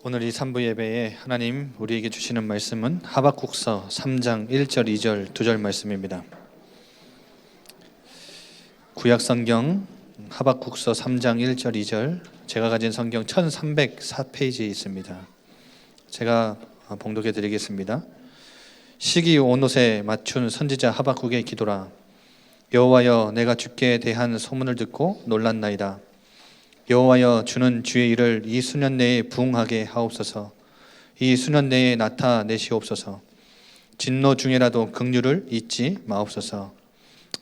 오늘 이 3부 예배에 하나님 우리에게 주시는 말씀은 하박국서 3장 1절 2절 2절 말씀입니다. 구약성경 하박국서 3장 1절 2절, 제가 가진 성경 1304페이지에 있습니다. 제가 봉독해 드리겠습니다. 시기 온 옷에 맞춘 선지자 하박국의 기도라. 여호와여, 내가 주께 대한 소문을 듣고 놀랐나이다. 여호와여, 주는 주의 일을 이 수년 내에 부응하게 하옵소서. 이 수년 내에 나타내시옵소서. 진노 중에라도 긍휼을 잊지 마옵소서.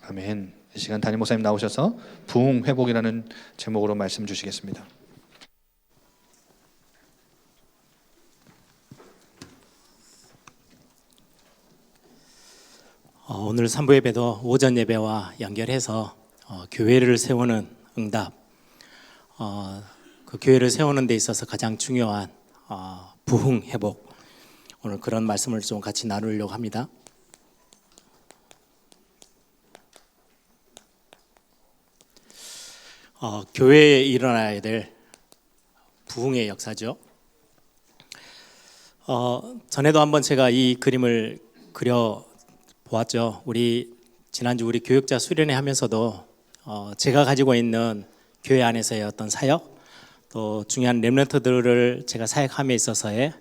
아멘. 이 시간 담임 목사님 나오셔서 부흥 회복이라는 제목으로 말씀 주시겠습니다. 오늘 3부 예배도 오전 예배와 연결해서 교회를 세우는 응답, 그 교회를 세우는 데 있어서 가장 중요한 부흥 회복, 오늘 그런 말씀을 좀 같이 나누려고 합니다. 교회에 일어나야 될 부흥의 역사죠. 전에도 한번 제가 이 그림을 그려 보았죠. 지난주 우리 교육자 수련회 하면서도 제가 가지고 있는 교회 안에서의 어떤 사역, 또 중요한 렘넌트들을 제가 사역함에 있어서의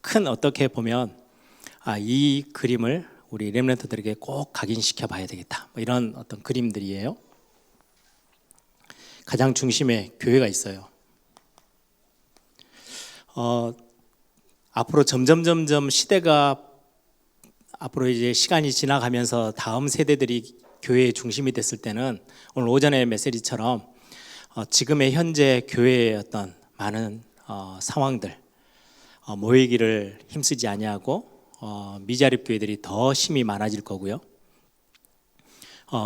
큰, 어떻게 보면 이 그림을 우리 렘넌트들에게 꼭 각인시켜 봐야 되겠다, 이런 어떤 그림들이에요. 가장 중심에 교회가 있어요. 앞으로 점점 시대가, 앞으로 이제 시간이 지나가면서 다음 세대들이 교회의 중심이 됐을 때는, 오늘 오전의 메시지처럼 지금의 현재 교회의 어떤 많은 상황들, 모이기를 힘쓰지 아니하고 미자립 교회들이 더 힘이 많아질 거고요.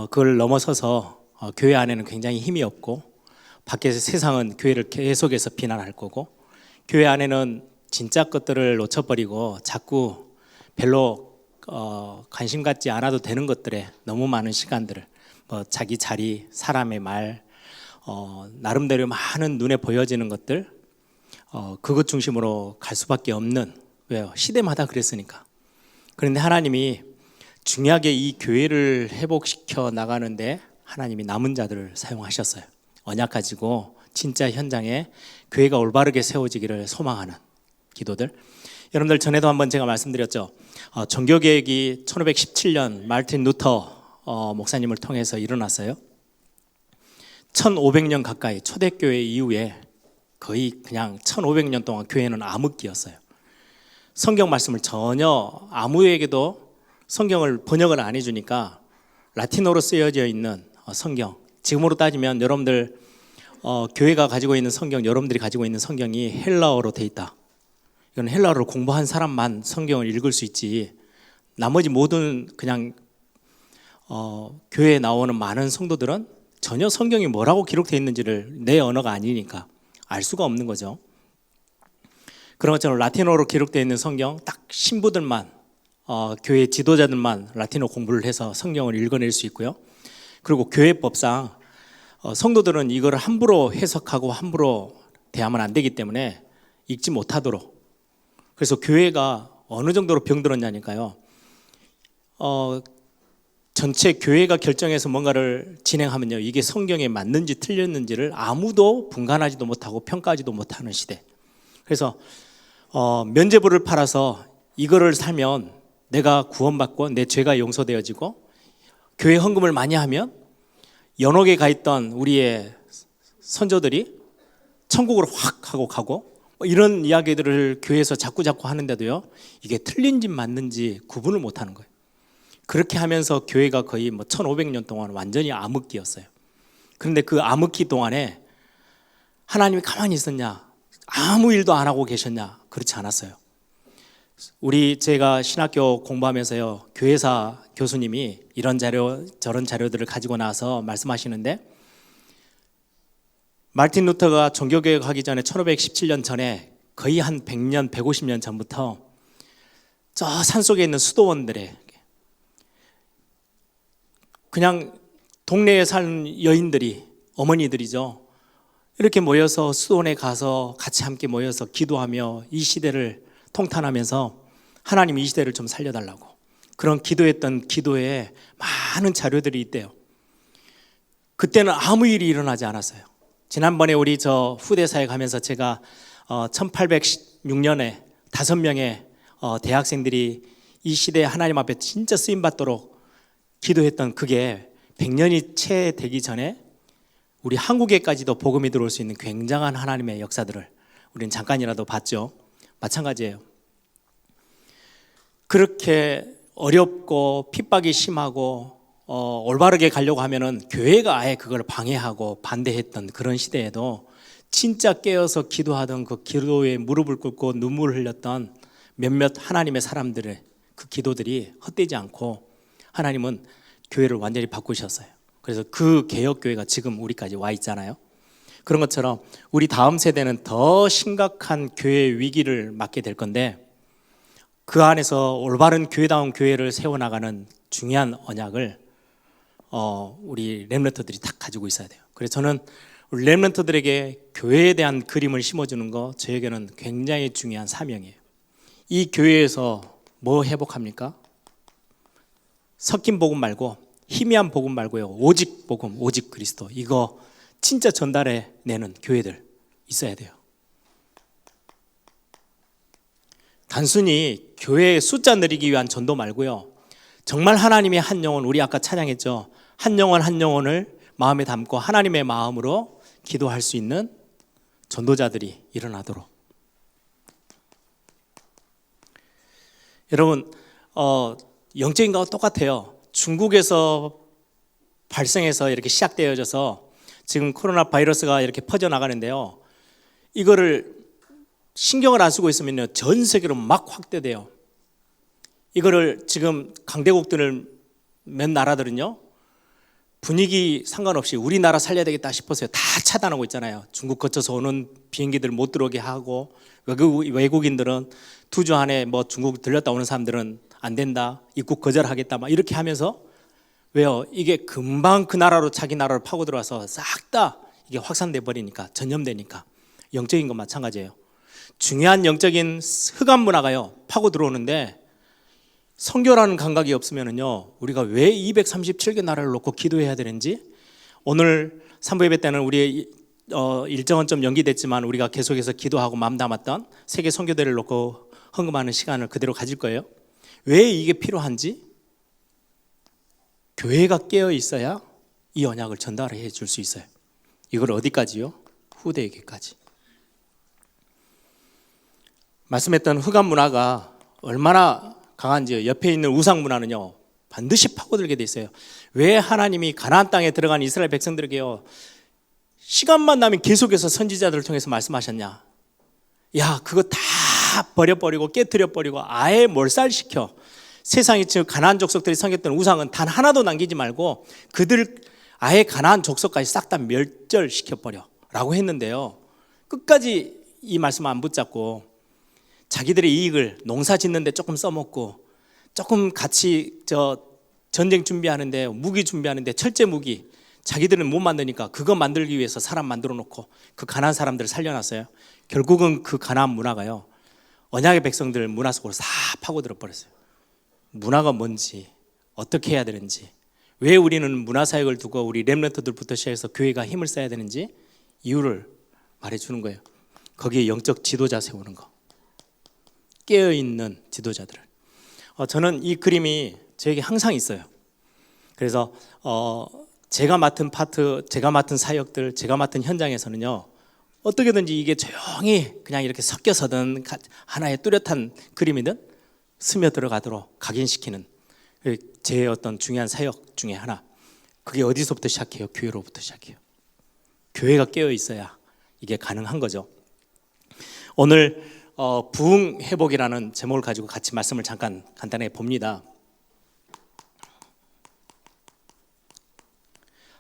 그걸 넘어서서 교회 안에는 굉장히 힘이 없고, 밖에서 세상은 교회를 계속해서 비난할 거고, 교회 안에는 진짜 것들을 놓쳐버리고 자꾸 별로 관심 갖지 않아도 되는 것들에 너무 많은 시간들을, 자기 자리, 사람의 말, 나름대로 많은 눈에 보여지는 것들, 그것 중심으로 갈 수밖에 없는, 왜요? 시대마다 그랬으니까. 그런데 하나님이 중요하게 이 교회를 회복시켜 나가는데 하나님이 남은 자들을 사용하셨어요. 언약 가지고 진짜 현장에 교회가 올바르게 세워지기를 소망하는 기도들. 여러분들, 전에도 한번 제가 말씀드렸죠. 종교개혁이 1517년 마르틴 루터 목사님을 통해서 일어났어요. 1500년 가까이 초대교회 이후에 거의 그냥 1500년 동안 교회는 암흑기였어요. 성경 말씀을 전혀 아무에게도 성경을 번역을 안 해주니까 라틴어로 쓰여져 있는 성경, 지금으로 따지면 여러분들 교회가 가지고 있는 성경, 여러분들이 가지고 있는 성경이 헬라어로 돼 있다. 이건 헬라어를 공부한 사람만 성경을 읽을 수 있지, 나머지 모든 그냥 교회에 나오는 많은 성도들은 전혀 성경이 뭐라고 기록되어 있는지를 내 언어가 아니니까 알 수가 없는 거죠. 그런 것처럼 라틴어로 기록되어 있는 성경, 딱 신부들만, 교회 지도자들만 라틴어 공부를 해서 성경을 읽어낼 수 있고요. 그리고 교회법상 성도들은 이걸 함부로 해석하고 함부로 대하면 안 되기 때문에 읽지 못하도록. 그래서 교회가 어느 정도로 병들었냐니까요. 전체 교회가 결정해서 뭔가를 진행하면요, 이게 성경에 맞는지 틀렸는지를 아무도 분간하지도 못하고 평가하지도 못하는 시대. 그래서 면죄부를 팔아서 이거를 사면 내가 구원받고 내 죄가 용서되어지고, 교회 헌금을 많이 하면 연옥에 가 있던 우리의 선조들이 천국으로 확 하고 가고, 이런 이야기들을 교회에서 자꾸 하는데도요, 이게 틀린지 맞는지 구분을 못하는 거예요. 그렇게 하면서 교회가 거의 1500년 동안 완전히 암흑기였어요. 그런데 그 암흑기 동안에 하나님이 가만히 있었냐, 아무 일도 안 하고 계셨냐? 그렇지 않았어요. 제가 신학교 공부하면서요, 교회사 교수님이 이런 자료 저런 자료들을 가지고 나와서 말씀하시는데, 마르틴 루터가 종교개혁하기 전에 1517년 전에 거의 한 100년, 150년 전부터 저 산속에 있는 수도원들에 그냥 동네에 사는 여인들이, 어머니들이죠, 이렇게 모여서 수도원에 가서 같이 함께 모여서 기도하며 이 시대를 통탄하면서 하나님 이 시대를 좀 살려달라고 그런 기도했던 기도에 많은 자료들이 있대요. 그때는 아무 일이 일어나지 않았어요. 지난번에 우리 저 후대사에 가면서 제가 1806년에 5명의 대학생들이 이 시대에 하나님 앞에 진짜 쓰임받도록 기도했던 그게 100년이 채 되기 전에 우리 한국에까지도 복음이 들어올 수 있는 굉장한 하나님의 역사들을 우리는 잠깐이라도 봤죠. 마찬가지예요. 그렇게 어렵고 핍박이 심하고 올바르게 가려고 하면은 교회가 아예 그걸 방해하고 반대했던 그런 시대에도 진짜 깨어서 기도하던 그 기도에 무릎을 꿇고 눈물을 흘렸던 몇몇 하나님의 사람들의 그 기도들이 헛되지 않고 하나님은 교회를 완전히 바꾸셨어요. 그래서 그 개혁교회가 지금 우리까지 와 있잖아요. 그런 것처럼 우리 다음 세대는 더 심각한 교회 위기를 맞게 될 건데 그 안에서 올바른 교회다운 교회를 세워나가는 중요한 언약을 우리 렘넌트들이 다 가지고 있어야 돼요. 그래서 저는 우리 렘넌트들에게 교회에 대한 그림을 심어주는 거 저에게는 굉장히 중요한 사명이에요. 이 교회에서 뭐 회복합니까? 섞인 복음 말고 희미한 복음 말고요. 오직 복음, 오직 그리스도 이거 진짜 전달해 내는 교회들 있어야 돼요. 단순히 교회의 숫자 늘리기 위한 전도 말고요. 정말 하나님의 한 영혼, 우리 아까 찬양했죠. 한 영혼 한 영혼을 마음에 담고 하나님의 마음으로 기도할 수 있는 전도자들이 일어나도록. 여러분, 영적인 거와 똑같아요. 중국에서 발생해서 이렇게 시작되어져서 지금 코로나 바이러스가 이렇게 퍼져나가는데요. 이거를 신경을 안 쓰고 있으면요. 전 세계로 막 확대돼요. 이거를 지금 강대국들을 몇 나라들은요. 분위기 상관없이 우리나라 살려야 되겠다 싶어서요. 다 차단하고 있잖아요. 중국 거쳐서 오는 비행기들 못 들어오게 하고 외국인들은 2주 안에 뭐 중국 들렸다 오는 사람들은 안 된다. 입국 거절하겠다. 막 이렇게 하면서 왜요? 이게 금방 그 나라로 자기 나라로 파고 들어와서 싹 다 이게 확산돼 버리니까 전염되니까 영적인 건 마찬가지예요. 중요한 영적인 흑암 문화가요. 파고 들어오는데 선교라는 감각이 없으면은요. 우리가 왜 237개 나라를 놓고 기도해야 되는지 오늘 3부 예배 때는 우리 일정은 좀 연기됐지만 우리가 계속해서 기도하고 마음 담았던 세계 선교대를 놓고 헌금하는 시간을 그대로 가질 거예요. 왜 이게 필요한지 교회가 깨어 있어야 이 언약을 전달해 줄 수 있어요. 이걸 어디까지요? 후대에게까지. 말씀했던 흑암 문화가 얼마나 강한지 옆에 있는 우상 문화는요 반드시 파고들게 돼 있어요. 왜 하나님이 가나안 땅에 들어간 이스라엘 백성들에게요 시간만 나면 계속해서 선지자들을 통해서 말씀하셨냐? 야 그거 다 버려버리고 깨트려버리고 아예 몰살시켜. 세상에 지금 가나안 족속들이 섬겼던 우상은 단 하나도 남기지 말고 그들 아예 가나안 족속까지 싹 다 멸절시켜버려 라고 했는데요. 끝까지 이 말씀 안 붙잡고 자기들의 이익을 농사 짓는데 조금 써먹고 조금 같이 전쟁 준비하는데 무기 준비하는데 철제 무기 자기들은 못 만드니까 그거 만들기 위해서 사람 만들어 놓고 그 가나안 사람들을 살려놨어요. 결국은 그 가나안 문화가요 언약의 백성들 문화 속으로 싹 파고들어 버렸어요. 문화가 뭔지 어떻게 해야 되는지 왜 우리는 문화사역을 두고 우리 렘넌트들부터 시작해서 교회가 힘을 써야 되는지 이유를 말해주는 거예요. 거기에 영적 지도자 세우는 거 깨어있는 지도자들을 저는 이 그림이 저에게 항상 있어요. 그래서 제가 맡은 파트, 제가 맡은 사역들, 제가 맡은 현장에서는요 어떻게든지 이게 조용히 그냥 이렇게 섞여서든 하나의 뚜렷한 그림이든 스며들어가도록 각인시키는 제 어떤 중요한 사역 중에 하나. 그게 어디서부터 시작해요? 교회로부터 시작해요. 교회가 깨어 있어야 이게 가능한 거죠. 오늘 부흥 회복이라는 제목을 가지고 같이 말씀을 잠깐 간단하게 봅니다.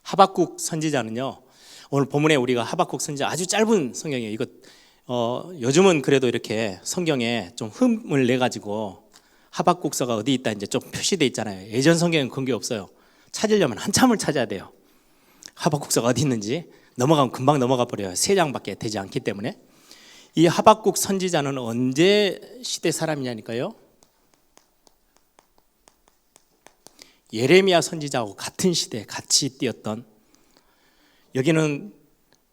하박국 선지자는요. 오늘 본문에 우리가 하박국 선지자 아주 짧은 성경이에요. 이거 요즘은 그래도 이렇게 성경에 좀 흠을 내 가지고 하박국서가 어디 있다 이제 좀 표시돼 있잖아요. 예전 성경은 그런 게 없어요. 찾으려면 한참을 찾아야 돼요. 하박국서가 어디 있는지 넘어가면 금방 넘어가 버려요. 3장밖에 되지 않기 때문에. 이 하박국 선지자는 언제 시대 사람이냐니까요. 예레미야 선지자하고 같은 시대에 같이 뛰었던, 여기는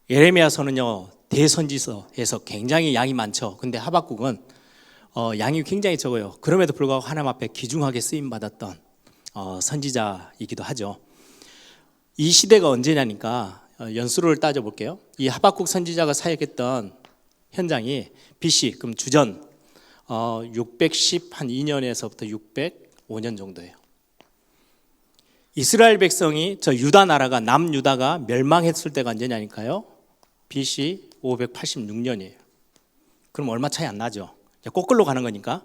예레미야서는요 대선지서에서 굉장히 양이 많죠. 근데 하박국은 양이 굉장히 적어요. 그럼에도 불구하고 하나님 앞에 귀중하게 쓰임 받았던 선지자이기도 하죠. 이 시대가 언제냐니까 연수를 따져볼게요. 이 하박국 선지자가 사역했던 현장이 BC, 그럼 주전 612년에서부터 605년 정도예요. 이스라엘 백성이 저 유다 나라가, 남유다가 멸망했을 때가 언제냐니까요. BC 586년이에요. 그럼 얼마 차이 안 나죠. 거꾸로 가는 거니까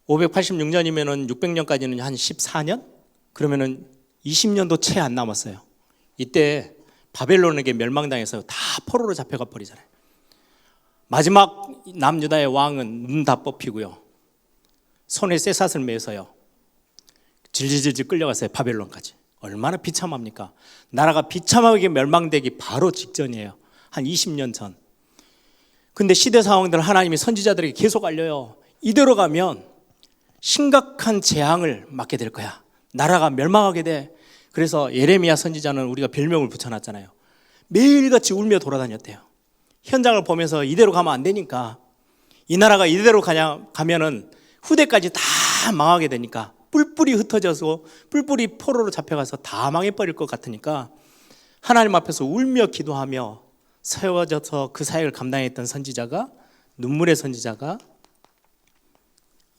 586년이면은 600년까지는 한 14년? 그러면은 20년도 채 안 남았어요. 이때 바벨론에게 멸망당해서 다 포로로 잡혀가 버리잖아요. 마지막 남유다의 왕은 눈 다 뽑히고요. 손에 쇠사슬 매서요. 질질질 끌려갔어요. 바벨론까지. 얼마나 비참합니까? 나라가 비참하게 멸망되기 바로 직전이에요. 한 20년 전. 근데 시대 상황들을 하나님이 선지자들에게 계속 알려요. 이대로 가면 심각한 재앙을 맞게 될 거야. 나라가 멸망하게 돼. 그래서 예레미야 선지자는 우리가 별명을 붙여놨잖아요. 매일같이 울며 돌아다녔대요. 현장을 보면서 이대로 가면 안 되니까, 이 나라가 이대로 가면은 후대까지 다 망하게 되니까, 뿔뿔이 흩어져서 뿔뿔이 포로로 잡혀가서 다 망해버릴 것 같으니까 하나님 앞에서 울며 기도하며 세워져서 그 사역을 감당했던 선지자가, 눈물의 선지자가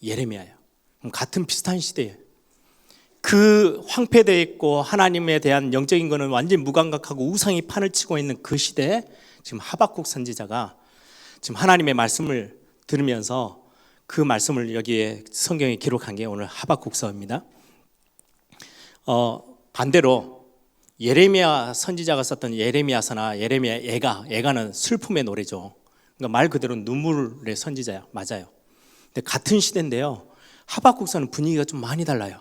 예레미야예요. 같은 비슷한 시대예요. 그 황폐되어 있고 하나님에 대한 영적인 거는 완전히 무감각하고 우상이 판을 치고 있는 그 시대에 지금 하박국 선지자가 지금 하나님의 말씀을 들으면서 그 말씀을 여기에 성경에 기록한 게 오늘 하박국서입니다. 반대로 예레미야 선지자가 썼던 예레미야서나 예레미야 애가는 슬픔의 노래죠. 그러니까 말 그대로 눈물의 선지자야. 맞아요. 근데 같은 시대인데요. 하박국서는 분위기가 좀 많이 달라요.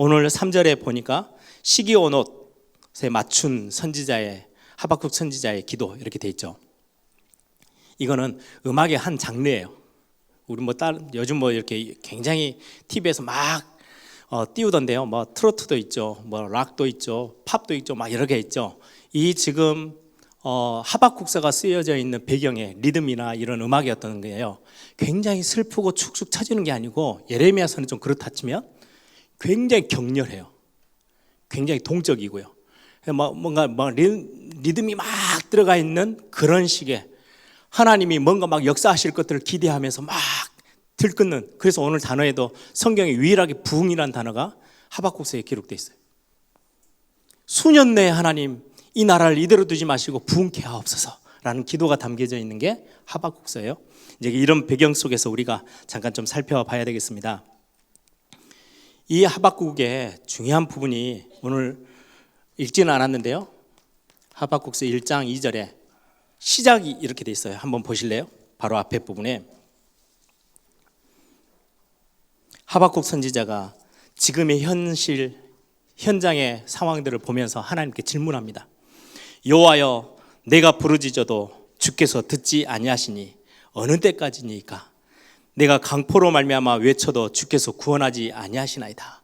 오늘 3절에 보니까 시기온 옷에 맞춘 선지자의, 하박국 선지자의 기도 이렇게 돼 있죠. 이거는 음악의 한 장르예요. 우리 요즘 이렇게 굉장히 TV에서 막 띄우던데요. 트로트도 있죠, 락도 있죠, 팝도 있죠, 막 여러 개 있죠. 이 지금 하박국서가 쓰여져 있는 배경의 리듬이나 이런 음악이 어떤 거예요. 굉장히 슬프고 축축 처지는 게 아니고, 예레미야서는 좀 그렇다 치면 굉장히 격렬해요. 굉장히 동적이고요. 뭔가 리듬이 막 들어가 있는 그런 식의, 하나님이 뭔가 막 역사하실 것들을 기대하면서 막 들끓는, 그래서 오늘 단어에도 성경에 유일하게 부흥이라는 단어가 하박국서에 기록되어 있어요. 수년 내에 하나님 이 나라를 이대로 두지 마시고 부흥케 하옵소서라는 기도가 담겨져 있는 게 하박국서예요. 이제 이런 배경 속에서 우리가 잠깐 좀 살펴봐야 되겠습니다. 이 하박국의 중요한 부분이 오늘 읽지는 않았는데요. 하박국서 1장 2절에 시작이 이렇게 돼 있어요. 한번 보실래요? 바로 앞에 부분에 하박국 선지자가 지금의 현장의 상황들을 보면서 하나님께 질문합니다. 여호와여, 내가 부르짖어도 주께서 듣지 아니하시니 어느 때까지니까? 내가 강포로 말미암아 외쳐도 주께서 구원하지 아니하시나이다.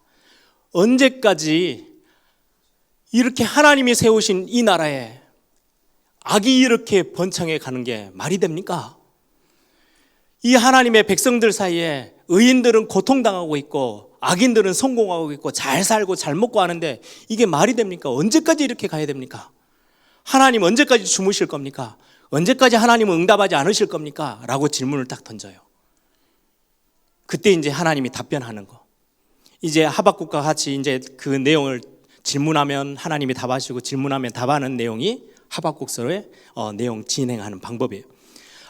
언제까지 이렇게 하나님이 세우신 이 나라에 악이 이렇게 번창해 가는 게 말이 됩니까? 이 하나님의 백성들 사이에 의인들은 고통당하고 있고 악인들은 성공하고 있고 잘 살고 잘 먹고 하는데 이게 말이 됩니까? 언제까지 이렇게 가야 됩니까? 하나님 언제까지 주무실 겁니까? 언제까지 하나님은 응답하지 않으실 겁니까? 라고 질문을 딱 던져요. 그때 이제 하나님이 답변하는 거. 이제 하박국과 같이 이제 그 내용을 질문하면 하나님이 답하시고 질문하면 답하는 내용이 하박국서의 내용 진행하는 방법이에요.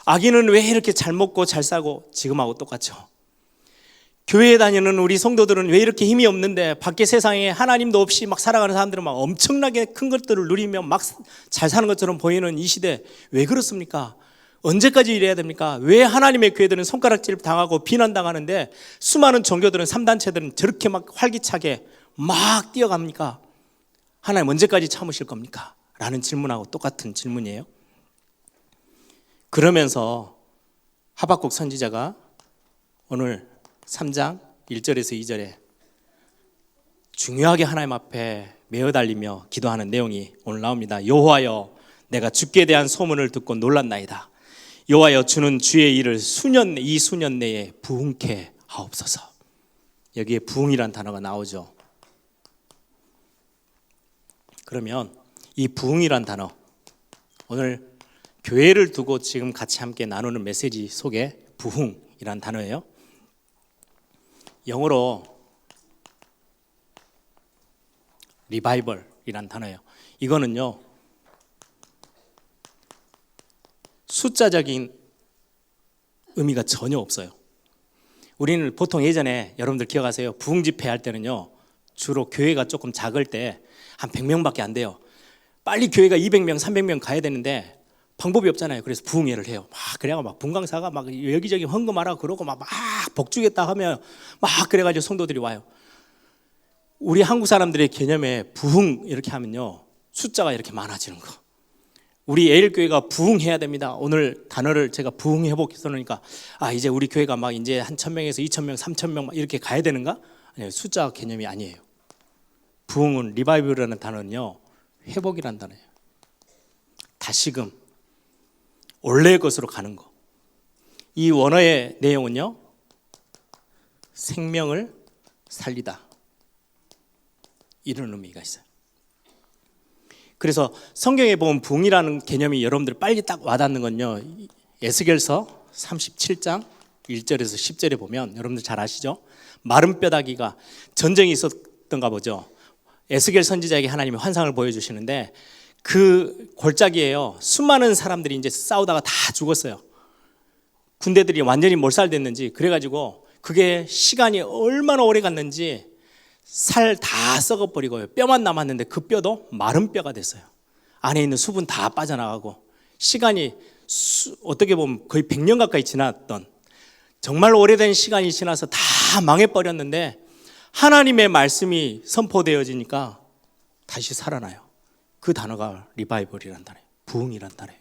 악인은 왜 이렇게 잘 먹고 잘 싸고? 지금하고 똑같죠. 교회에 다니는 우리 성도들은 왜 이렇게 힘이 없는데 밖에 세상에 하나님도 없이 막 살아가는 사람들은 막 엄청나게 큰 것들을 누리며 막 잘 사는 것처럼 보이는 이 시대, 왜 그렇습니까? 언제까지 이래야 됩니까? 왜 하나님의 교회들은 손가락질 당하고 비난당하는데 수많은 종교들은 3단체들은 저렇게 막 활기차게 막 뛰어갑니까? 하나님 언제까지 참으실 겁니까? 라는 질문하고 똑같은 질문이에요. 그러면서 하박국 선지자가 오늘 3장 1절에서 2절에 중요하게 하나님 앞에 메어 달리며 기도하는 내용이 오늘 나옵니다. 여호와여, 내가 주께 대한 소문을 듣고 놀랐나이다. 여호와여, 주는 주의 일을 이 수년 내에 부흥케 하옵소서. 여기에 부흥이란 단어가 나오죠. 그러면 이 부흥이란 단어, 오늘 교회를 두고 지금 같이 함께 나누는 메시지 속에 부흥이란 단어예요. 영어로 리바이벌이란 단어예요. 이거는요, 숫자적인 의미가 전혀 없어요. 우리는 보통 예전에 여러분들 기억하세요? 부흥 집회 할 때는요, 주로 교회가 조금 작을 때 한 100명밖에 안 돼요. 빨리 교회가 200명, 300명 가야 되는데 방법이 없잖아요. 그래서 부흥회를 해요. 그래가 분강사가 여기저기 헌금하라 그러고 막 복주겠다 하면 그래가지고 성도들이 와요. 우리 한국 사람들의 개념에 부흥 이렇게 하면요, 숫자가 이렇게 많아지는 거. 우리 에일교회가 부흥해야 됩니다. 오늘 단어를 제가 부흥해보겠으니까 이제 우리 교회가 이제 한 1000명에서 2000명, 3000명 이렇게 가야 되는가? 아니요, 숫자 개념이 아니에요. 부흥은, 리바이벌이라는 단어는요, 회복이라는 단어예요. 다시금 원래의 것으로 가는 거. 이 원어의 내용은요, 생명을 살리다, 이런 의미가 있어요. 그래서 성경에 보면 부흥이라는 개념이 여러분들 빨리 딱 와닿는 건요, 에스겔서 37장 1절에서 10절에 보면 여러분들 잘 아시죠? 마른 뼈다귀가 전쟁이 있었던가 보죠. 에스겔 선지자에게 하나님이 환상을 보여주시는데 그 골짜기에요, 수많은 사람들이 이제 싸우다가 다 죽었어요. 군대들이 완전히 몰살됐는지, 그래가지고 그게 시간이 얼마나 오래 갔는지 살 다 썩어버리고요, 뼈만 남았는데 그 뼈도 마른 뼈가 됐어요. 안에 있는 수분 다 빠져나가고, 시간이 어떻게 보면 거의 100년 가까이 지났던, 정말 오래된 시간이 지나서 다 망해버렸는데 하나님의 말씀이 선포되어지니까 다시 살아나요. 그 단어가 리바이벌이란 단어예요. 부흥이란 단어예요.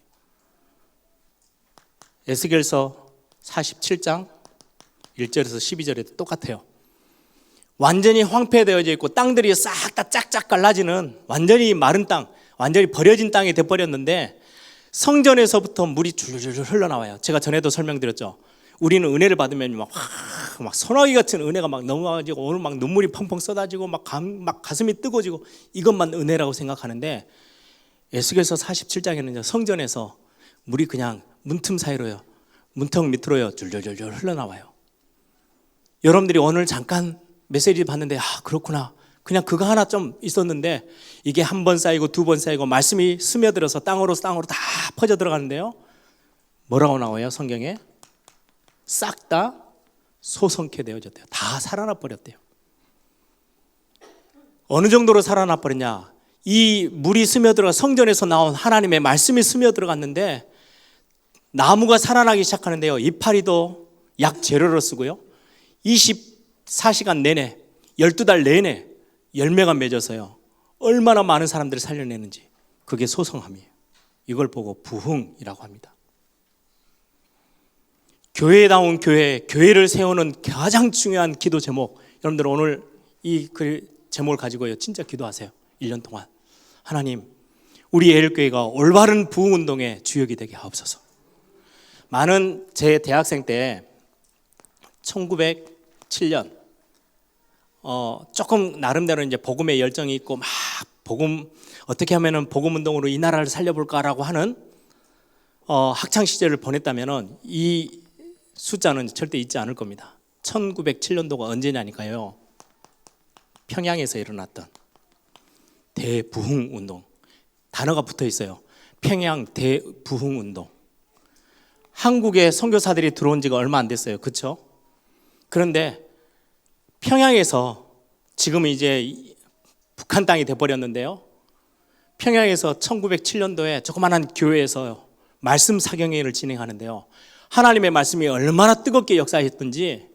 에스겔서 47장 1절에서 12절에도 똑같아요. 완전히 황폐되어져 있고 땅들이 싹 다 짝짝 갈라지는 완전히 마른 땅, 완전히 버려진 땅이 돼버렸는데 성전에서부터 물이 줄줄줄 흘러나와요. 제가 전에도 설명드렸죠. 우리는 은혜를 받으면 막 소나기 같은 은혜가 막 넘어가지고 오늘 막 눈물이 펑펑 쏟아지고 막 가슴이 뜨거워지고 이것만 은혜라고 생각하는데, 에스겔서 47장에는 성전에서 물이 그냥 문틈 사이로요, 문턱 밑으로요, 줄줄줄줄 흘러나와요. 여러분들이 오늘 잠깐 메시지 봤는데 그렇구나, 그냥 그거 하나 좀 있었는데 이게 한 번 쌓이고 두 번 쌓이고 말씀이 스며들어서 땅으로 다 퍼져 들어가는데요, 뭐라고 나와요? 성경에 싹 다 소성케 되어졌대요. 다 살아나 버렸대요. 어느 정도로 살아나 버렸냐? 이 물이 스며들어가 성전에서 나온 하나님의 말씀이 스며들어갔는데 나무가 살아나기 시작하는데요, 이파리도 약 재료로 쓰고요, 24시간 내내 12달 내내 열매가 맺어서요, 얼마나 많은 사람들을 살려내는지, 그게 소성함이에요. 이걸 보고 부흥이라고 합니다. 교회다운 교회를 세우는 가장 중요한 기도 제목, 여러분들 오늘 이 제목을 가지고요, 진짜 기도하세요. 1년 동안 하나님, 우리 에일교회가 올바른 부흥운동의 주역이 되게 하옵소서. 많은 제 대학생 때 1907년 조금 나름대로 이제 복음의 열정이 있고 막 어떻게 하면은 복음 운동으로 이 나라를 살려볼까라고 하는 학창 시절을 보냈다면은 이 숫자는 절대 잊지 않을 겁니다. 1907년도가 언제냐니까요, 평양에서 일어났던 대부흥운동, 단어가 붙어 있어요. 평양 대부흥운동. 한국에 선교사들이 들어온 지가 얼마 안 됐어요, 그렇죠? 그런데 평양에서, 지금은 이제 북한 땅이 돼버렸는데요, 평양에서 1907년도에 조그마한 교회에서 말씀 사경회를 진행하는데요, 하나님의 말씀이 얼마나 뜨겁게 역사했던지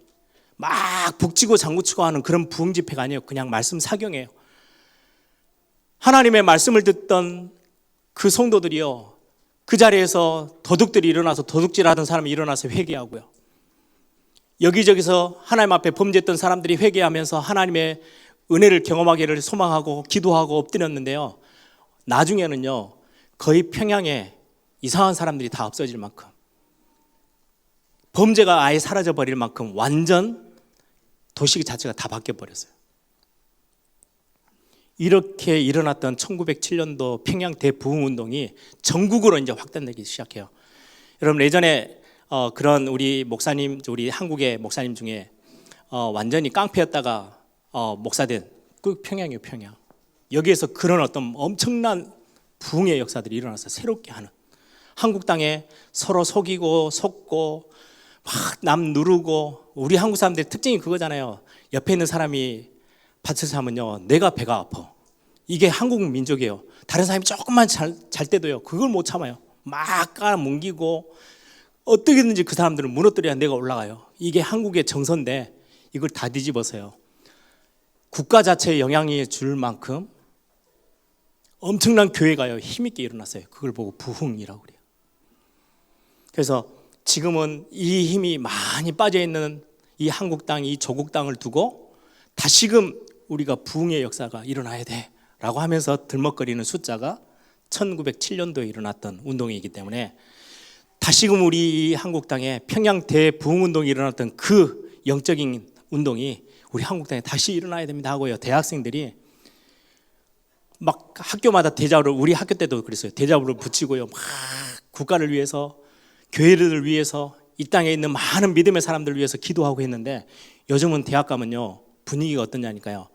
막 북치고 장구치고 하는 그런 부흥 집회가 아니에요. 그냥 말씀 사경회예요. 하나님의 말씀을 듣던 그 성도들이요, 그 자리에서 도둑들이 일어나서 도둑질하던 사람이 일어나서 회개하고요, 여기저기서 하나님 앞에 범죄했던 사람들이 회개하면서 하나님의 은혜를 경험하기를 소망하고 기도하고 엎드렸는데요, 나중에는요 거의 평양에 이상한 사람들이 다 없어질 만큼, 범죄가 아예 사라져 버릴 만큼 완전 도시 자체가 다 바뀌어 버렸어요. 이렇게 일어났던 1907년도 평양 대부흥운동이 전국으로 이제 확산되기 시작해요. 여러분, 예전에 그런 우리 목사님, 우리 한국의 목사님 중에 완전히 깡패였다가 목사된 그 평양이에요. 평양. 여기에서 그런 어떤 엄청난 부흥의 역사들이 일어나서 새롭게 하는, 한국 땅에 서로 속이고 속고 막 남 누르고, 우리 한국 사람들의 특징이 그거잖아요. 옆에 있는 사람이 밭에서 하면요 내가 배가 아파. 이게 한국 민족이에요. 다른 사람이 조금만 잘 때도요 그걸 못 참아요. 막 깔아뭉기고 어떻게든지 그 사람들을 무너뜨려야 내가 올라가요. 이게 한국의 정서인데, 이걸 다 뒤집어서요 국가 자체에 영향이 줄 만큼 엄청난 교회가요 힘있게 일어났어요. 그걸 보고 부흥이라고 그래요. 그래서 지금은 이 힘이 많이 빠져있는 이 한국 땅, 이 조국 땅을 두고 다시금 우리가 부흥의 역사가 일어나야 돼 라고 하면서 들먹거리는 숫자가 1907년도에 일어났던 운동이기 때문에, 다시금 우리 이 한국 땅에 평양 대부흥운동이 일어났던 그 영적인 운동이 우리 한국 땅에 다시 일어나야 됩니다 하고요, 대학생들이 막 학교마다 대자보를, 우리 학교 때도 그랬어요. 대자보를 붙이고요 막 국가를 위해서, 교회를 위해서, 이 땅에 있는 많은 믿음의 사람들을 위해서 기도하고 했는데, 요즘은 대학 가면요 분위기가 어떠냐니까요.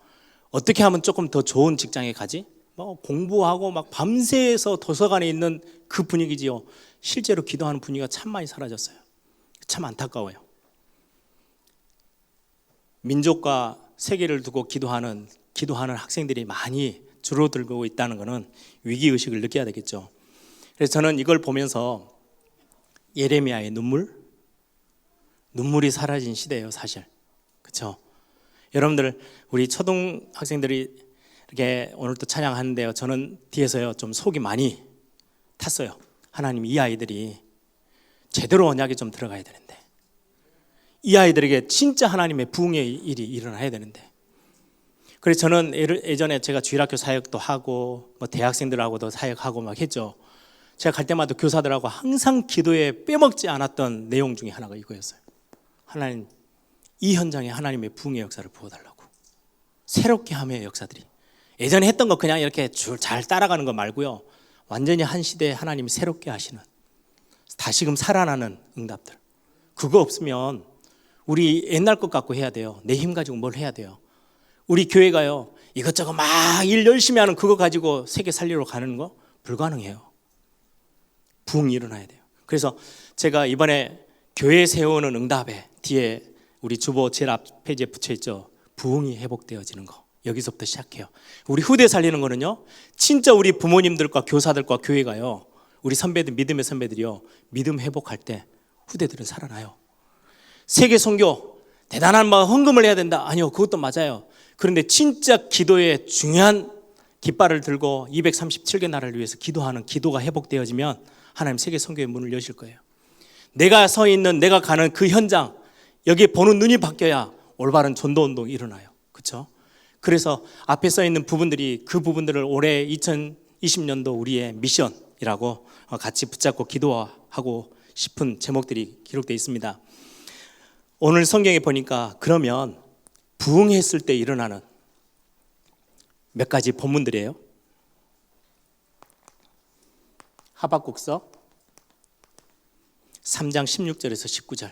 어떻게 하면 조금 더 좋은 직장에 가지? 뭐 공부하고 막 밤새서 도서관에 있는 그 분위기지요. 실제로 기도하는 분위기가 참 많이 사라졌어요. 참 안타까워요. 민족과 세계를 두고 기도하는 학생들이 많이 줄어들고 있다는 것은 위기의식을 느껴야 되겠죠. 그래서 저는 이걸 보면서 예레미야의 눈물이 사라진 시대예요, 사실. 그렇죠? 여러분들, 우리 초등학생들이 이렇게 오늘 또 찬양하는데요, 저는 뒤에서요 좀 속이 많이 탔어요. 하나님, 이 아이들이 제대로 언약에 좀 들어가야 되는데, 이 아이들에게 진짜 하나님의 부흥의 일이 일어나야 되는데. 그래서 저는 예전에 제가 주일학교 사역도 하고 뭐 대학생들하고도 사역하고 막 했죠. 제가 갈 때마다 교사들하고 항상 기도에 빼먹지 않았던 내용 중에 하나가 이거였어요. 하나님, 이 현장에 하나님의 부흥의 역사를 부어달라고. 새롭게 함의 역사들이, 예전에 했던 거 그냥 이렇게 줄 잘 따라가는 거 말고요, 완전히 한 시대에 하나님이 새롭게 하시는, 다시금 살아나는 응답들. 그거 없으면 우리 옛날 것 갖고 해야 돼요. 내 힘 가지고 뭘 해야 돼요. 우리 교회가요 이것저것 막 일 열심히 하는 그거 가지고 세계 살리러 가는 거 불가능해요. 부흥이 일어나야 돼요. 그래서 제가 이번에 교회 세우는 응답에 뒤에 우리 주보 제일 앞 페이지에 붙여있죠. 부흥이 회복되어지는 거. 여기서부터 시작해요. 우리 후대 살리는 거는요, 진짜 우리 부모님들과 교사들과 교회가요, 우리 선배들, 믿음의 선배들이요, 믿음 회복할 때 후대들은 살아나요. 세계 선교 대단한 막 헌금을 해야 된다. 아니요, 그것도 맞아요. 그런데 진짜 기도에 중요한 깃발을 들고 237개 나라를 위해서 기도하는 기도가 회복되어지면 하나님 세계 선교의 문을 여실 거예요. 내가 서 있는, 내가 가는 그 현장, 여기에 보는 눈이 바뀌어야 올바른 전도운동이 일어나요. 그렇죠? 그래서 앞에 써 있는 부분들이, 그 부분들을 올해 2020년도 우리의 미션이라고 같이 붙잡고 기도하고 싶은 제목들이 기록되어 있습니다. 오늘 성경에 보니까 그러면 부흥했을 때 일어나는 몇 가지 본문들이에요. 하박국서 3장 16절에서 19절.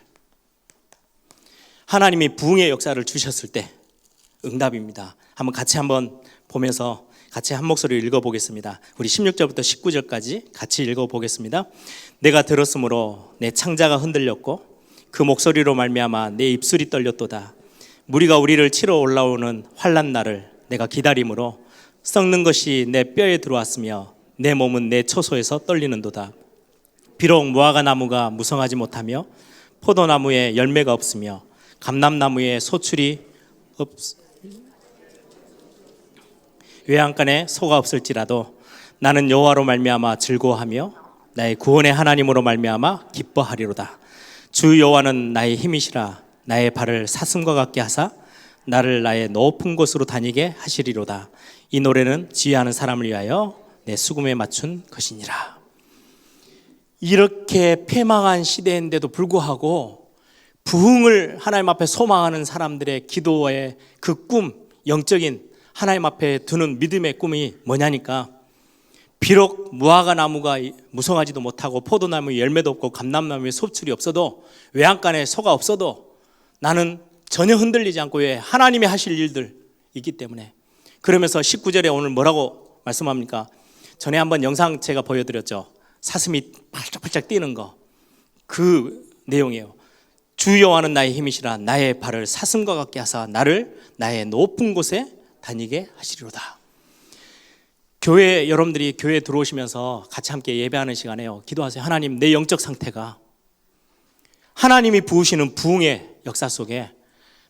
하나님이 부흥의 역사를 주셨을 때 응답입니다. 한번 보면서 같이 한 목소리로 읽어보겠습니다. 우리 16절부터 19절까지 같이 읽어보겠습니다. 내가 들었으므로 내 창자가 흔들렸고 그 목소리로 말미암아 내 입술이 떨렸도다. 무리가 우리를 치러 올라오는 환난 날을 내가 기다림으로 썩는 것이 내 뼈에 들어왔으며 내 몸은 내 처소에서 떨리는도다. 비록 무화과 나무가 무성하지 못하며 포도나무에 열매가 없으며 감람나무에 소출이 외양간에 소가 없을지라도 나는 여호와로 말미암아 즐거워하며 나의 구원의 하나님으로 말미암아 기뻐하리로다. 주 여호와는 나의 힘이시라. 나의 발을 사슴과 같게 하사 나를 나의 높은 곳으로 다니게 하시리로다. 이 노래는 지혜하는 사람을 위하여 내 수금에 맞춘 것이니라. 이렇게 패망한 시대인데도 불구하고 부흥을 하나님 앞에 소망하는 사람들의 기도의 그 꿈, 영적인 하나님 앞에 두는 믿음의 꿈이 뭐냐니까, 비록 무화과 나무가 무성하지도 못하고 포도나무에 열매도 없고 감람나무에 소출이 없어도 외양간에 소가 없어도 나는 전혀 흔들리지 않고, 왜? 하나님이 하실 일들 있기 때문에. 그러면서 19절에 오늘 뭐라고 말씀합니까? 전에 한번 영상 제가 보여드렸죠. 사슴이 팔짝팔짝 뛰는 거, 그 내용이에요. 주 여호와는 나의 힘이시라. 나의 발을 사슴과 같게 하사 나를 나의 높은 곳에 다니게 하시리로다. 교회, 여러분들이 교회에 들어오시면서 같이 함께 예배하는 시간에요, 기도하세요. 하나님, 내 영적 상태가 하나님이 부으시는 부흥의 역사 속에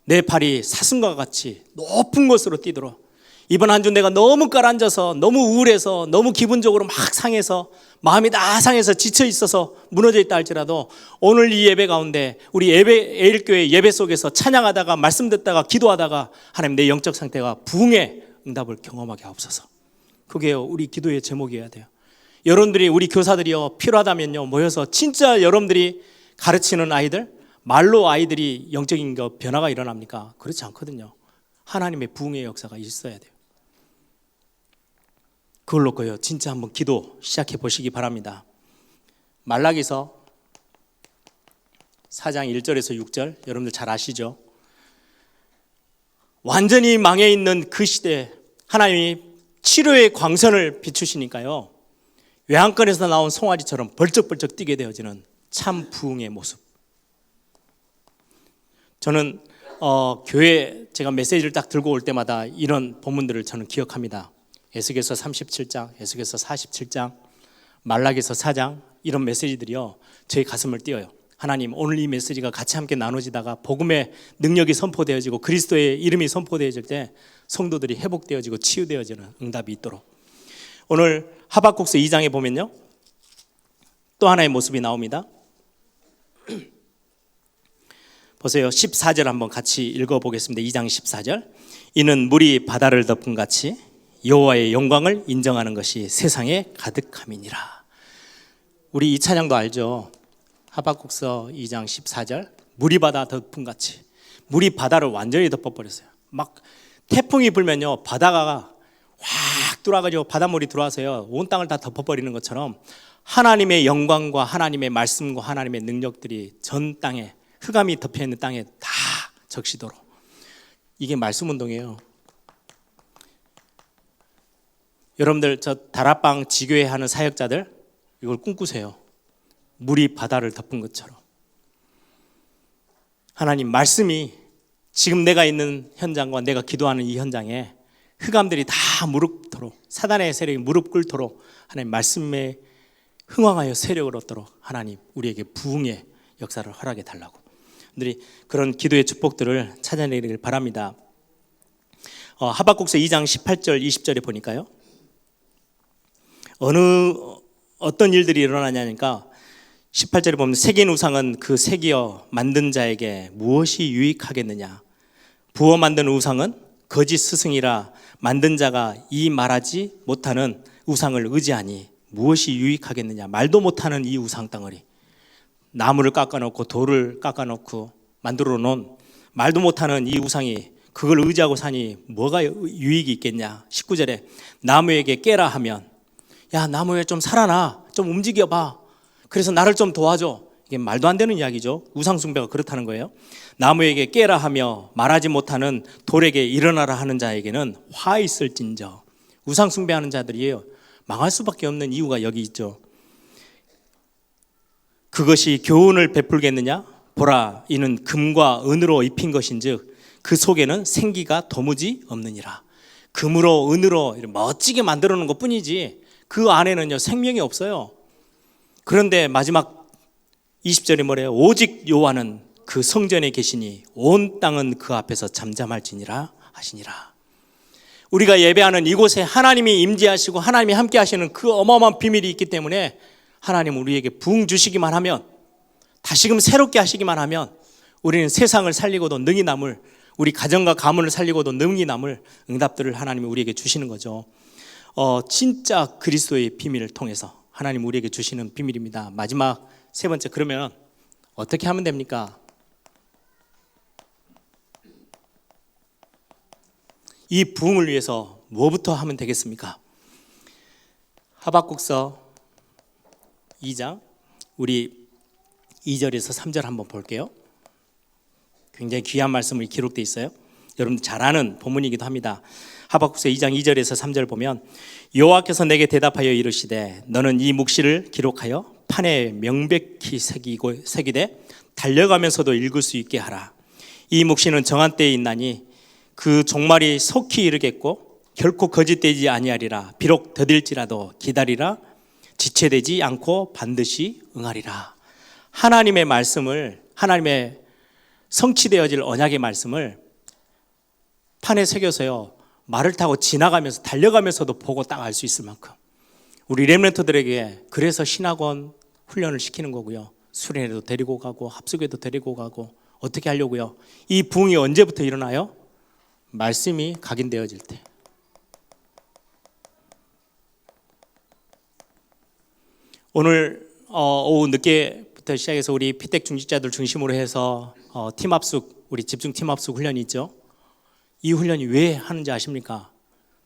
내 발이 사슴과 같이 높은 곳으로 뛰도록, 이번 한 주 내가 너무 깔아앉아서 너무 우울해서 너무 기분적으로 막 상해서 마음이 다 상해서 지쳐 있어서 무너져 있다 할지라도 오늘 이 예배 가운데 우리 에일교회 예배 속에서 찬양하다가 말씀 듣다가 기도하다가 하나님, 내 영적 상태가 부흥의 응답을 경험하게 하옵소서. 그게요 우리 기도의 제목이어야 돼요. 여러분들이, 우리 교사들이요 필요하다면요 모여서 진짜 여러분들이 가르치는 아이들, 말로 아이들이 영적인 변화가 일어납니까? 그렇지 않거든요. 하나님의 부흥의 역사가 있어야 돼요. 그걸 놓고요 진짜 한번 기도 시작해 보시기 바랍니다. 말라기서 4장 1절에서 6절 여러분들 잘 아시죠? 완전히 망해 있는 그 시대에 하나님이 치료의 광선을 비추시니까요, 외양간에서 나온 송아지처럼 벌쩍벌쩍 뛰게 되어지는 참 부흥의 모습. 저는 교회 제가 메시지를 딱 들고 올 때마다 이런 본문들을 저는 기억합니다. 에스겔서 37장, 에스겔서 47장, 말라기서 4장, 이런 메시지들이요 제 가슴을 띄어요. 하나님, 오늘 이 메시지가 같이 함께 나눠지다가 복음의 능력이 선포되어지고 그리스도의 이름이 선포되어질 때 성도들이 회복되어지고 치유되어지는 응답이 있도록. 오늘 하박국서 2장에 보면요 또 하나의 모습이 나옵니다. 보세요. 14절 한번 같이 읽어보겠습니다. 2장 14절. 이는 물이 바다를 덮은 같이 여호와의 영광을 인정하는 것이 세상에 가득함이니라. 우리 이 찬양도 알죠? 하박국서 2장 14절. 물이 바다 덮은 같이. 물이 바다를 완전히 덮어버렸어요. 막 태풍이 불면요 바다가 확 돌아가지고 바닷물이 들어와서요 온 땅을 다 덮어버리는 것처럼 하나님의 영광과 하나님의 말씀과 하나님의 능력들이 전 땅에, 흑암이 덮여있는 땅에 다 적시도록. 이게 말씀 운동이에요. 여러분들, 저 다락방 지교회 하는 사역자들 이걸 꿈꾸세요. 물이 바다를 덮은 것처럼 하나님 말씀이 지금 내가 있는 현장과 내가 기도하는 이 현장에 흑암들이 다 무릎도록, 사단의 세력이 무릎 꿇도록 하나님 말씀에 흥왕하여 세력을 얻도록 하나님 우리에게 부흥의 역사를 허락해 달라고. 우리 그런 기도의 축복들을 찾아내기를 바랍니다. 하박국서 2장 18절 20절에 보니까요 어떤 일들이 일어나냐니까 18절에 보면 새긴 우상은 그 새기어 만든 자에게 무엇이 유익하겠느냐. 부어 만든 우상은 거짓 스승이라 만든 자가 이 말하지 못하는 우상을 의지하니 무엇이 유익하겠느냐. 말도 못하는 이 우상 덩어리, 나무를 깎아놓고 돌을 깎아놓고 만들어 놓은 말도 못하는 이 우상이 그걸 의지하고 사니 뭐가 유익이 있겠냐. 19절에 나무에게 깨라 하면, 야 나무에 좀 살아나, 좀 움직여봐, 그래서 나를 좀 도와줘. 이게 말도 안 되는 이야기죠. 우상 숭배가 그렇다는 거예요. 나무에게 깨라 하며 말하지 못하는 돌에게 일어나라 하는 자에게는 화 있을진저. 우상 숭배하는 자들이에요. 망할 수밖에 없는 이유가 여기 있죠. 그것이 교훈을 베풀겠느냐? 보라, 이는 금과 은으로 입힌 것인즉 그 속에는 생기가 도무지 없느니라. 금으로 은으로 멋지게 만들어 놓은 것뿐이지 그 안에는요 생명이 없어요. 그런데 마지막 20절에 뭐래요? 오직 여호와는 그 성전에 계시니 온 땅은 그 앞에서 잠잠할지니라 하시니라. 우리가 예배하는 이곳에 하나님이 임재하시고 하나님이 함께 하시는 그 어마어마한 비밀이 있기 때문에 하나님 우리에게 부흥 주시기만 하면, 다시금 새롭게 하시기만 하면 우리는 세상을 살리고도 능히 남을, 우리 가정과 가문을 살리고도 능히 남을 응답들을 하나님이 우리에게 주시는 거죠. 진짜 그리스도의 비밀을 통해서 하나님 우리에게 주시는 비밀입니다. 마지막 세 번째, 그러면 어떻게 하면 됩니까? 이 부흥을 위해서 뭐부터 하면 되겠습니까? 하박국서 2장 우리 2절에서 3절 한번 볼게요. 굉장히 귀한 말씀이 기록되어 있어요. 여러분 잘 아는 본문이기도 합니다. 하박국서 2장 2절에서 3절 보면, 여호와께서 내게 대답하여 이르시되 너는 이 묵시를 기록하여 판에 명백히 새기되 달려가면서도 읽을 수 있게 하라. 이 묵시는 정한 때에 있나니 그 종말이 속히 이르겠고 결코 거짓되지 아니하리라. 비록 더딜지라도 기다리라. 지체되지 않고 반드시 응하리라. 하나님의 말씀을, 하나님의 성취되어질 언약의 말씀을 판에 새겨서요, 말을 타고 지나가면서 달려가면서도 보고 딱 알 수 있을 만큼 우리 렘넌트들에게 그래서 신학원 훈련을 시키는 거고요. 수련회도 데리고 가고 합숙회도 데리고 가고 어떻게 하려고요? 이 부흥이 언제부터 일어나요? 말씀이 각인되어질 때. 오늘 오후 늦게부터 시작해서 우리 피택 중직자들 중심으로 해서 팀 합숙, 우리 집중 팀 합숙 훈련이 있죠. 이 훈련이 왜 하는지 아십니까?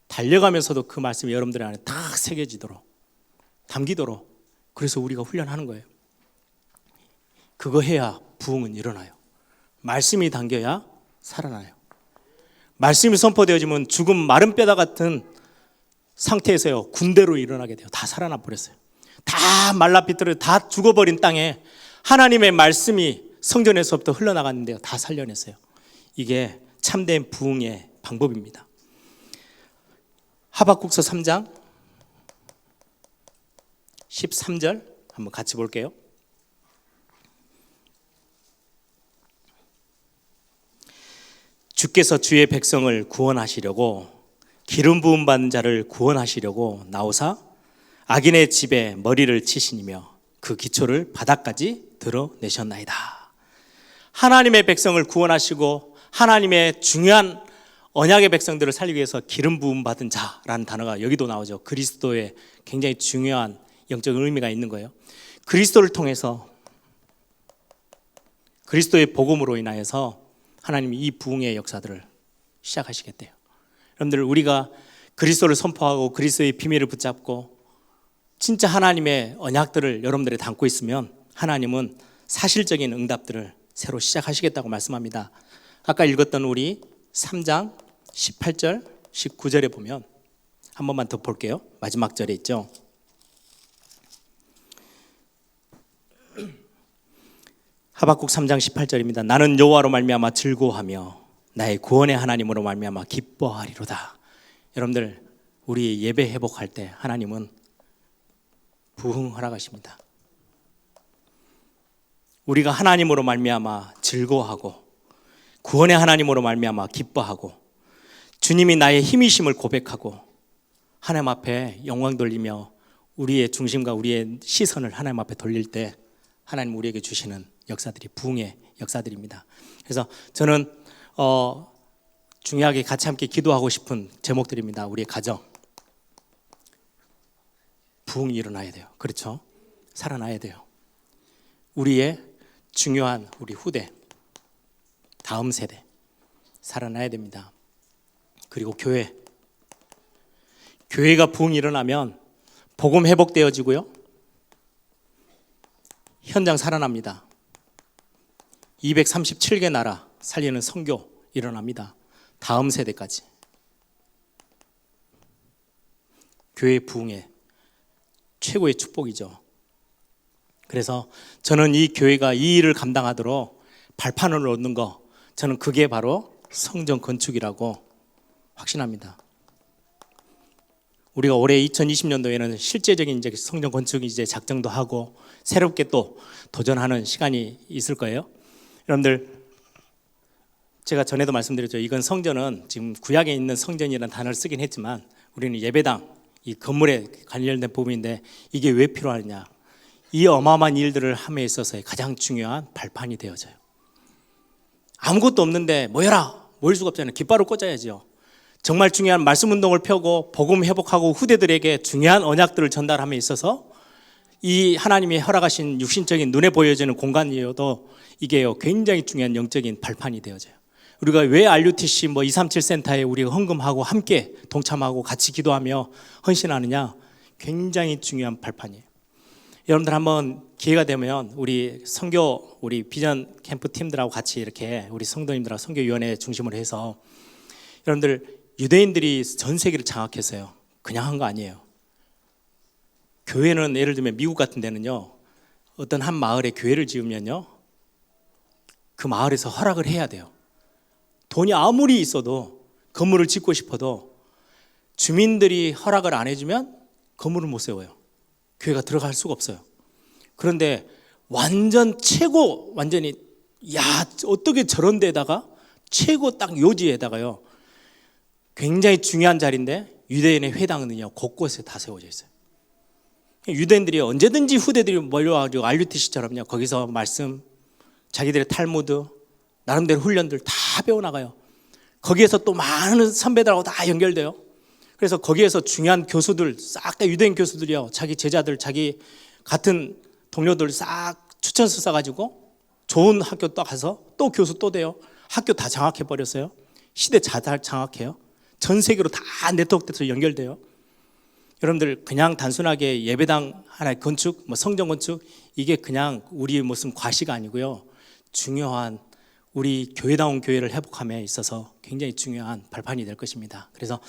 달려가면서도 그 말씀이 여러분들 안에 딱 새겨지도록, 담기도록, 그래서 우리가 훈련하는 거예요. 그거 해야 부흥은 일어나요. 말씀이 담겨야 살아나요. 말씀이 선포되어지면 죽은 마른 뼈다 같은 상태에서요, 군대로 일어나게 돼요. 다 살아나 버렸어요. 다 말라 비틀어 다 죽어버린 땅에 하나님의 말씀이 성전에서부터 흘러나갔는데요, 다 살려냈어요. 이게 참된 부흥의 방법입니다. 하박국서 3장 13절 한번 같이 볼게요. 주께서 주의 백성을 구원하시려고, 기름 부음 받은 자를 구원하시려고 나오사 악인의 집에 머리를 치시니며 그 기초를 바닥까지 드러내셨나이다. 하나님의 백성을 구원하시고 하나님의 중요한 언약의 백성들을 살리기 위해서 기름 부음 받은 자라는 단어가 여기도 나오죠. 그리스도의 굉장히 중요한 영적 의미가 있는 거예요. 그리스도를 통해서, 그리스도의 복음으로 인하여서 하나님이 이 부흥의 역사들을 시작하시겠대요. 여러분들, 우리가 그리스도를 선포하고 그리스도의 비밀을 붙잡고 진짜 하나님의 언약들을 여러분들이 담고 있으면 하나님은 사실적인 응답들을 새로 시작하시겠다고 말씀합니다. 아까 읽었던 우리 3장 18절 19절에 보면 한 번만 더 볼게요. 마지막 절에 있죠. 하박국 3장 18절입니다. 나는 여호와로 말미암아 즐거워하며 나의 구원의 하나님으로 말미암아 기뻐하리로다. 여러분들, 우리 예배 회복할 때 하나님은 부흥 허락하십니다. 우리가 하나님으로 말미암아 즐거워하고 구원의 하나님으로 말미암아 기뻐하고 주님이 나의 힘이심을 고백하고 하나님 앞에 영광 돌리며 우리의 중심과 우리의 시선을 하나님 앞에 돌릴 때 하나님 우리에게 주시는 역사들이 부흥의 역사들입니다. 그래서 저는 중요하게 같이 함께 기도하고 싶은 제목들입니다. 우리의 가정, 부흥이 일어나야 돼요. 그렇죠? 살아나야 돼요. 우리의 중요한 우리 후대, 다음 세대 살아나야 됩니다. 그리고 교회가 부흥이 일어나면 복음 회복되어지고요, 현장 살아납니다. 237개 나라 살리는 선교 일어납니다. 다음 세대까지. 교회 부흥의 최고의 축복이죠. 그래서 저는 이 교회가 이 일을 감당하도록 발판을 얻는 거, 저는 그게 바로 성전 건축이라고 확신합니다. 우리가 올해 2020년도에는 실제적인 이제 성전 건축 이제 작정도 하고 새롭게 또 도전하는 시간이 있을 거예요. 여러분들, 제가 전에도 말씀드렸죠. 이건 성전은 지금 구약에 있는 성전이라는 단어를 쓰긴 했지만 우리는 예배당, 이 건물에 관련된 부분인데 이게 왜 필요하느냐. 이 어마어마한 일들을 함에 있어서의 가장 중요한 발판이 되어져요. 아무것도 없는데 모여라! 모일 수가 없잖아요. 깃발을 꽂아야죠. 정말 중요한 말씀 운동을 펴고 복음 회복하고 후대들에게 중요한 언약들을 전달함에 있어서 이 하나님이 허락하신 육신적인 눈에 보여지는 공간이어도 이게요 굉장히 중요한 영적인 발판이 되어져요. 우리가 왜 RUTC 237 센터에 우리가 헌금하고 함께 동참하고 같이 기도하며 헌신하느냐, 굉장히 중요한 발판이에요. 여러분들 한번 기회가 되면 우리 선교, 우리 비전 캠프 팀들하고 같이 이렇게 우리 성도님들하고 선교위원회 중심으로 해서 여러분들 유대인들이 전 세계를 장악했어요. 그냥 한 거 아니에요. 교회는 예를 들면 미국 같은 데는요, 어떤 한 마을에 교회를 지으면요, 그 마을에서 허락을 해야 돼요. 돈이 아무리 있어도 건물을 짓고 싶어도 주민들이 허락을 안 해주면 건물을 못 세워요. 교회가 들어갈 수가 없어요. 그런데 완전 최고, 완전히 야 어떻게 저런 데다가 최고 딱 요지에다가요, 굉장히 중요한 자리인데 유대인의 회당은요 곳곳에 다 세워져 있어요. 유대인들이 언제든지 후대들이 몰려와가지고 RUTC처럼요 거기서 말씀, 자기들의 탈무드, 나름대로 훈련들 다 배워나가요. 거기에서 또 많은 선배들하고 다 연결돼요. 그래서 거기에서 중요한 교수들 싹 다 유대인 교수들이요, 자기 제자들, 자기 같은 동료들 싹 추천서 써가지고 좋은 학교 또 가서 또 교수 또 돼요. 학교 다 장악해버렸어요. 시대 다 장악해요. 전 세계로 다 네트워크돼서 연결돼요. 여러분들 그냥 단순하게 예배당 하나의 건축, 성전 건축, 이게 그냥 우리 무슨 과시가 아니고요, 중요한 우리 교회다운 교회를 회복함에 있어서 굉장히 중요한 발판이 될 것입니다. 그래서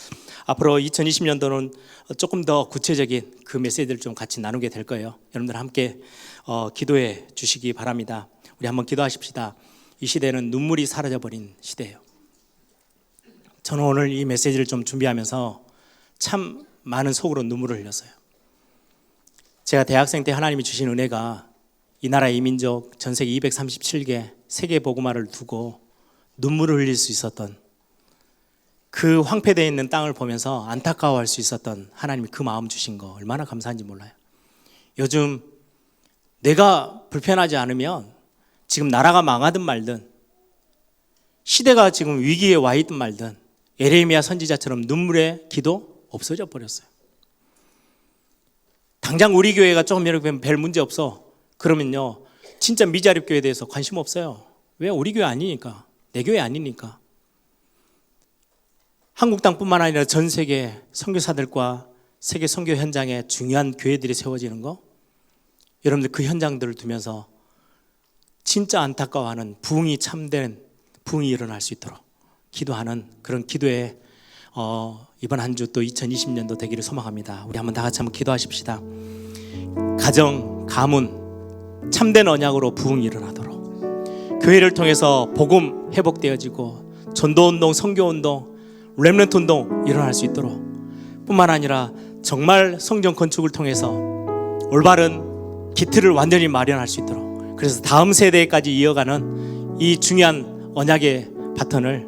앞으로 2020년도는 조금 더 구체적인 그 메시지를 좀 같이 나누게 될 거예요. 여러분들 함께 기도해 주시기 바랍니다. 우리 한번 기도하십시다. 이 시대는 눈물이 사라져버린 시대예요. 저는 오늘 이 메시지를 좀 준비하면서 참 많은 속으로 눈물을 흘렸어요. 제가 대학생 때 하나님이 주신 은혜가 이 나라 이민족 전 세계 237개 세계 복음화를 두고 눈물을 흘릴 수 있었던, 그 황폐되어 있는 땅을 보면서 안타까워할 수 있었던 하나님이 그 마음 주신 거 얼마나 감사한지 몰라요. 요즘 내가 불편하지 않으면 지금 나라가 망하든 말든, 시대가 지금 위기에 와 있든 말든, 에레미야 선지자처럼 눈물의 기도 없어져 버렸어요. 당장 우리 교회가 조금 이렇게 별 문제 없어 그러면요 진짜 미자립 교회에 대해서 관심 없어요. 왜? 우리 교회 아니니까, 내 교회 아니니까. 한국 땅뿐만 아니라 전 세계 선교사들과 세계 선교 현장에 중요한 교회들이 세워지는 거, 여러분들 그 현장들을 두면서 진짜 안타까워하는 부흥이 참된 부흥이 일어날 수 있도록 기도하는 그런 기도에 이번 한 주 또 2020년도 되기를 소망합니다. 우리 한번 다 같이 한번 기도하십시다. 가정, 가문 참된 언약으로 부흥이 일어나도록, 교회를 통해서 복음 회복되어지고 전도운동, 선교운동, 렘넌트 운동 일어날 수 있도록, 뿐만 아니라 정말 성전 건축을 통해서 올바른 기틀을 완전히 마련할 수 있도록, 그래서 다음 세대까지 이어가는 이 중요한 언약의 바톤을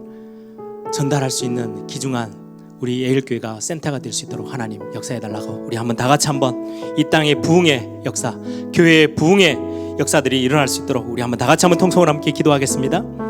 전달할 수 있는 귀중한 우리 예일교회가 센터가 될 수 있도록 하나님 역사해달라고, 우리 한번 다 같이 한번 이 땅의 부흥의 역사, 교회의 부흥의 역사들이 일어날 수 있도록 우리 한번 다 같이 한번 통성으로 함께 기도하겠습니다.